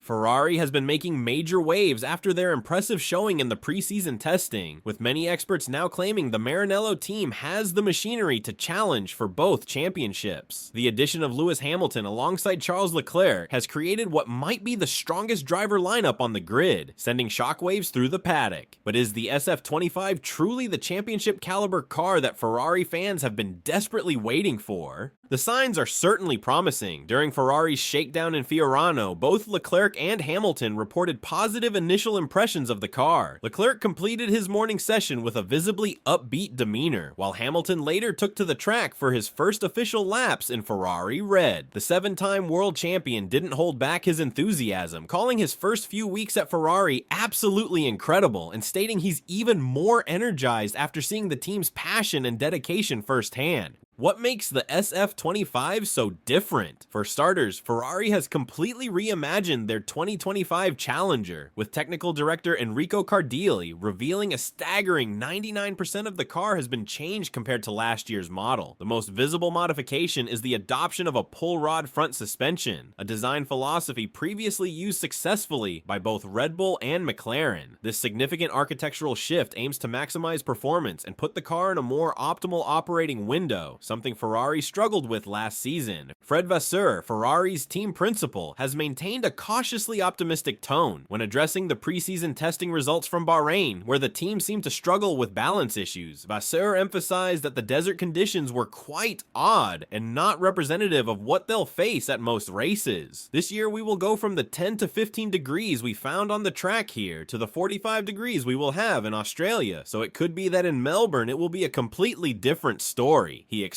Ferrari has been making major waves after their impressive showing in the preseason testing, with many experts now claiming the Maranello team has the machinery to challenge for both championships. The addition of Lewis Hamilton alongside Charles Leclerc has created what might be the strongest driver lineup on the grid, sending shockwaves through the paddock. But is the SF25 truly the championship caliber car that Ferrari fans have been desperately waiting for? The signs are certainly promising. During Ferrari's shakedown in Fiorano, both Leclerc and Hamilton reported positive initial impressions of the car. Leclerc completed his morning session with a visibly upbeat demeanor, while Hamilton later took to the track for his first official laps in Ferrari red. The 7-time world champion didn't hold back his enthusiasm, calling his first few weeks at Ferrari absolutely incredible and stating he's even more energized after seeing the team's passion and dedication firsthand. What makes the SF25 so different? For starters, Ferrari has completely reimagined their 2025 Challenger, with technical director Enrico Cardilli revealing a staggering 99% of the car has been changed compared to last year's model. The most visible modification is the adoption of a pull rod front suspension, a design philosophy previously used successfully by both Red Bull and McLaren. This significant architectural shift aims to maximize performance and put the car in a more optimal operating window, something Ferrari struggled with last season. Fred Vasseur, Ferrari's team principal, has maintained a cautiously optimistic tone when addressing the preseason testing results from Bahrain, where the team seemed to struggle with balance issues. Vasseur emphasized that the desert conditions were quite odd and not representative of what they'll face at most races. This year we will go from the 10 to 15 degrees we found on the track here to the 45 degrees we will have in Australia, so it could be that in Melbourne it will be a completely different story, he explained.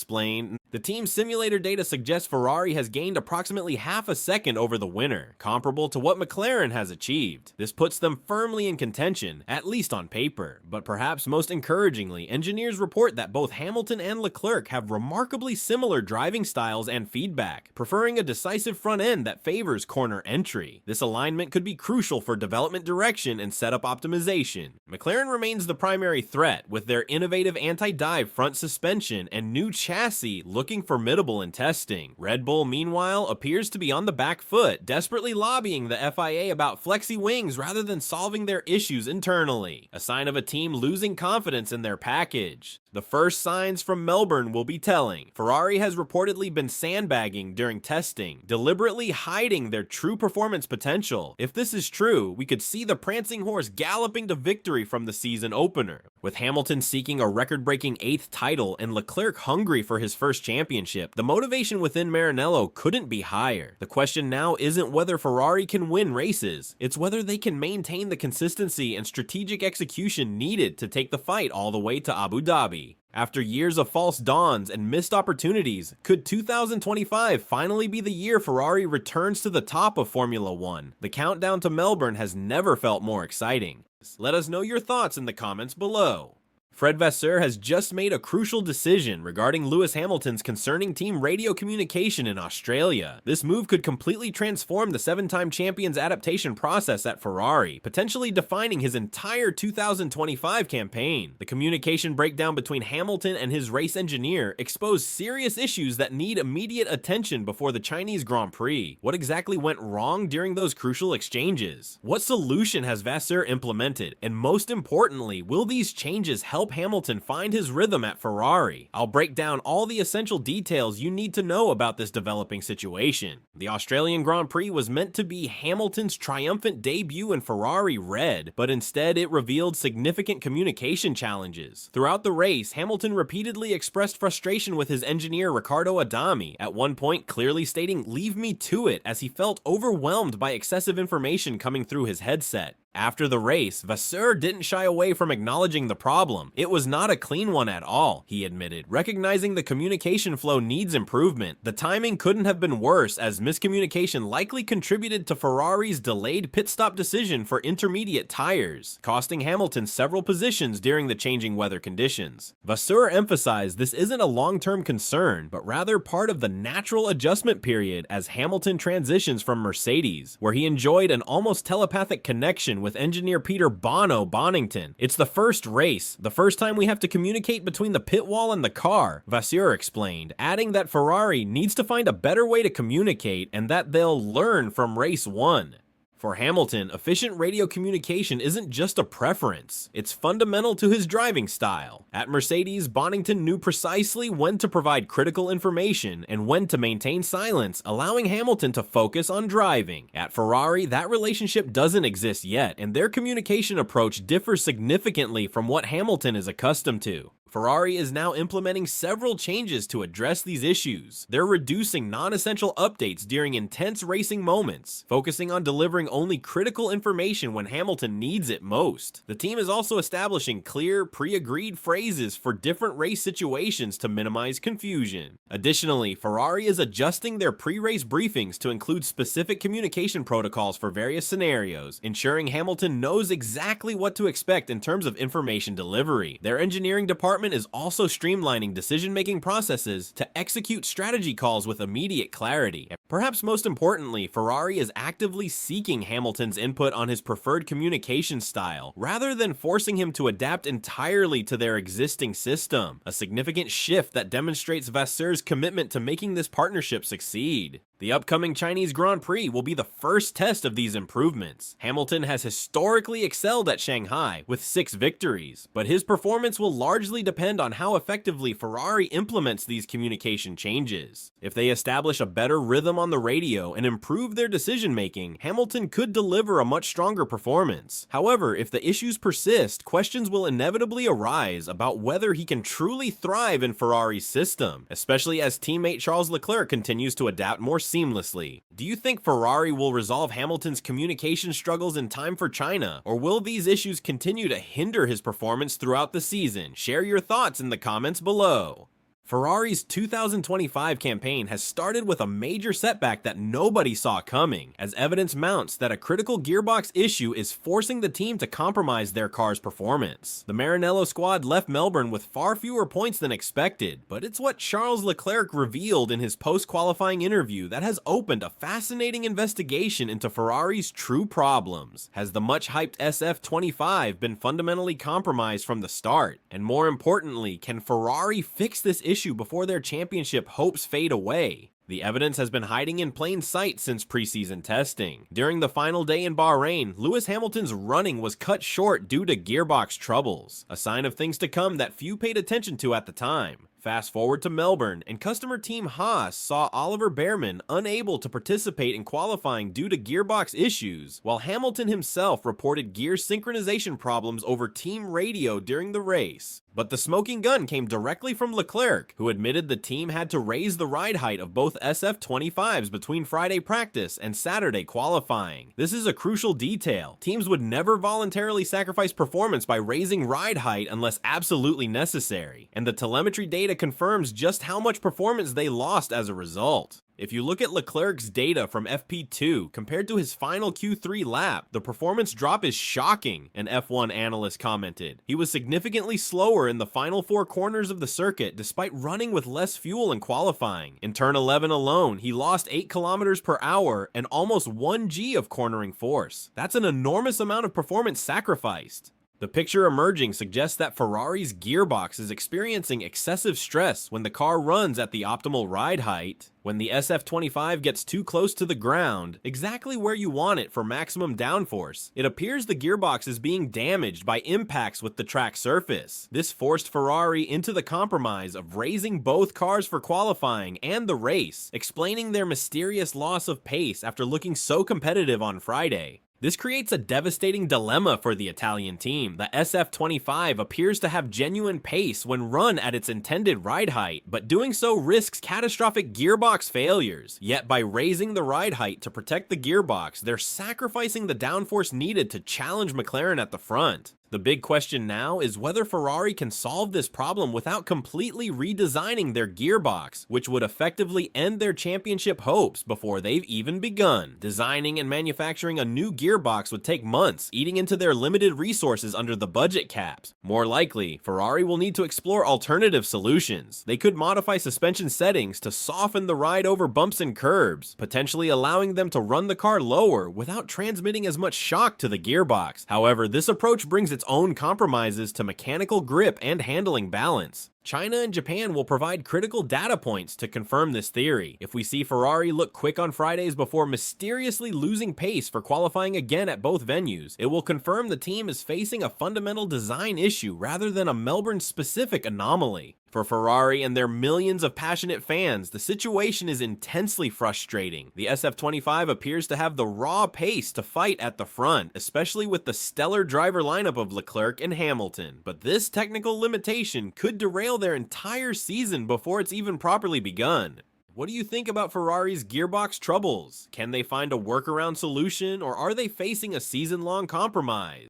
The team's simulator data suggests Ferrari has gained approximately half a second over the winner, comparable to what McLaren has achieved. This puts them firmly in contention, at least on paper. But perhaps most encouragingly, engineers report that both Hamilton and Leclerc have remarkably similar driving styles and feedback, preferring a decisive front end that favors corner entry. This alignment could be crucial for development direction and setup optimization. McLaren remains the primary threat, with their innovative anti-dive front suspension and new chassis looking formidable in testing. Red Bull, meanwhile, appears to be on the back foot, desperately lobbying the FIA about flexi wings rather than solving their issues internally, a sign of a team losing confidence in their package. The first signs from Melbourne will be telling. Ferrari has reportedly been sandbagging during testing, deliberately hiding their true performance potential. If this is true, we could see the Prancing Horse galloping to victory from the season opener. With Hamilton seeking a record-breaking 8th title and Leclerc hungry for his first championship, the motivation within Maranello couldn't be higher. The question now isn't whether Ferrari can win races, it's whether they can maintain the consistency and strategic execution needed to take the fight all the way to Abu Dhabi. After years of false dawns and missed opportunities, could 2025 finally be the year Ferrari returns to the top of Formula One? The countdown to Melbourne has never felt more exciting. Let us know your thoughts in the comments below. Fred Vasseur has just made a crucial decision regarding Lewis Hamilton's concerning team radio communication in Australia. This move could completely transform the 7-time champion's adaptation process at Ferrari, potentially defining his entire 2025 campaign. The communication breakdown between Hamilton and his race engineer exposed serious issues that need immediate attention before the Chinese Grand Prix. What exactly went wrong during those crucial exchanges? What solution has Vasseur implemented? And most importantly, will these changes help Hamilton find his rhythm at Ferrari? I'll break down all the essential details you need to know about this developing situation. The Australian Grand Prix was meant to be Hamilton's triumphant debut in Ferrari red, but instead it revealed significant communication challenges. Throughout the race, Hamilton repeatedly expressed frustration with his engineer Riccardo Adami, at one point clearly stating "leave me to it," as he felt overwhelmed by excessive information coming through his headset. After the race, Vasseur didn't shy away from acknowledging the problem. It was not a clean one at all, he admitted, recognizing the communication flow needs improvement. The timing couldn't have been worse, as miscommunication likely contributed to Ferrari's delayed pit stop decision for intermediate tires, costing Hamilton several positions during the changing weather conditions. Vasseur emphasized this isn't a long-term concern, but rather part of the natural adjustment period as Hamilton transitions from Mercedes, where he enjoyed an almost telepathic connection with engineer Peter Bono Bonington. It's the first race, the first time we have to communicate between the pit wall and the car, Vasseur explained, adding that Ferrari needs to find a better way to communicate and that they'll learn from race 1. For Hamilton, efficient radio communication isn't just a preference, it's fundamental to his driving style. At Mercedes, Bonington knew precisely when to provide critical information and when to maintain silence, allowing Hamilton to focus on driving. At Ferrari, that relationship doesn't exist yet, and their communication approach differs significantly from what Hamilton is accustomed to. Ferrari is now implementing several changes to address these issues. They're reducing non-essential updates during intense racing moments, focusing on delivering only critical information when Hamilton needs it most. The team is also establishing clear, pre-agreed phrases for different race situations to minimize confusion. Additionally, Ferrari is adjusting their pre-race briefings to include specific communication protocols for various scenarios, ensuring Hamilton knows exactly what to expect in terms of information delivery. Their engineering department is also streamlining decision-making processes to execute strategy calls with immediate clarity. And perhaps most importantly, Ferrari is actively seeking Hamilton's input on his preferred communication style, rather than forcing him to adapt entirely to their existing system, a significant shift that demonstrates Vasseur's commitment to making this partnership succeed. The upcoming Chinese Grand Prix will be the first test of these improvements. Hamilton has historically excelled at Shanghai with 6 victories, but his performance will largely depend on how effectively Ferrari implements these communication changes. If they establish a better rhythm on the radio and improve their decision-making, Hamilton could deliver a much stronger performance. However, if the issues persist, questions will inevitably arise about whether he can truly thrive in Ferrari's system, especially as teammate Charles Leclerc continues to adapt more seamlessly. Do you think Ferrari will resolve Hamilton's communication struggles in time for China, or will these issues continue to hinder his performance throughout the season? Share your thoughts in the comments below. Ferrari's 2025 campaign has started with a major setback that nobody saw coming, as evidence mounts that a critical gearbox issue is forcing the team to compromise their car's performance. The Maranello squad left Melbourne with far fewer points than expected, but it's what Charles Leclerc revealed in his post-qualifying interview that has opened a fascinating investigation into Ferrari's true problems. Has the much-hyped SF25 been fundamentally compromised from the start? And more importantly, can Ferrari fix this issue before their championship hopes fade away? The evidence has been hiding in plain sight since preseason testing. During the final day in Bahrain, Lewis Hamilton's running was cut short due to gearbox troubles, a sign of things to come that few paid attention to at the time. Fast forward to Melbourne, and customer team Haas saw Oliver Bearman unable to participate in qualifying due to gearbox issues, while Hamilton himself reported gear synchronization problems over team radio during the race. But the smoking gun came directly from Leclerc, who admitted the team had to raise the ride height of both SF25s between Friday practice and Saturday qualifying. This is a crucial detail. Teams would never voluntarily sacrifice performance by raising ride height unless absolutely necessary, and the telemetry data confirms just how much performance they lost as a result. If you look at Leclerc's data from FP2 compared to his final Q3 lap, the performance drop is shocking, an F1 analyst commented. He was significantly slower in the final 4 corners of the circuit despite running with less fuel in qualifying. In turn 11 alone, he lost 8 kilometers per hour and almost 1 G of cornering force. That's an enormous amount of performance sacrificed. The picture emerging suggests that Ferrari's gearbox is experiencing excessive stress when the car runs at the optimal ride height. When the SF25 gets too close to the ground, exactly where you want it for maximum downforce, it appears the gearbox is being damaged by impacts with the track surface. This forced Ferrari into the compromise of raising both cars for qualifying and the race, explaining their mysterious loss of pace after looking so competitive on Friday. This creates a devastating dilemma for the Italian team. The SF25 appears to have genuine pace when run at its intended ride height, but doing so risks catastrophic gearbox failures. Yet by raising the ride height to protect the gearbox, they're sacrificing the downforce needed to challenge McLaren at the front. The big question now is whether Ferrari can solve this problem without completely redesigning their gearbox, which would effectively end their championship hopes before they've even begun. Designing and manufacturing a new gearbox would take months, eating into their limited resources under the budget caps. More likely, Ferrari will need to explore alternative solutions. They could modify suspension settings to soften the ride over bumps and curbs, potentially allowing them to run the car lower without transmitting as much shock to the gearbox. However, this approach brings its own compromises to mechanical grip and handling balance. China and Japan will provide critical data points to confirm this theory. If we see Ferrari look quick on Fridays before mysteriously losing pace for qualifying again at both venues, it will confirm the team is facing a fundamental design issue rather than a Melbourne-specific anomaly. For Ferrari and their millions of passionate fans, the situation is intensely frustrating. The SF25 appears to have the raw pace to fight at the front, especially with the stellar driver lineup of Leclerc and Hamilton. But this technical limitation could derail their entire season before it's even properly begun. What do you think about Ferrari's gearbox troubles? Can they find a workaround solution, or are they facing a season-long compromise?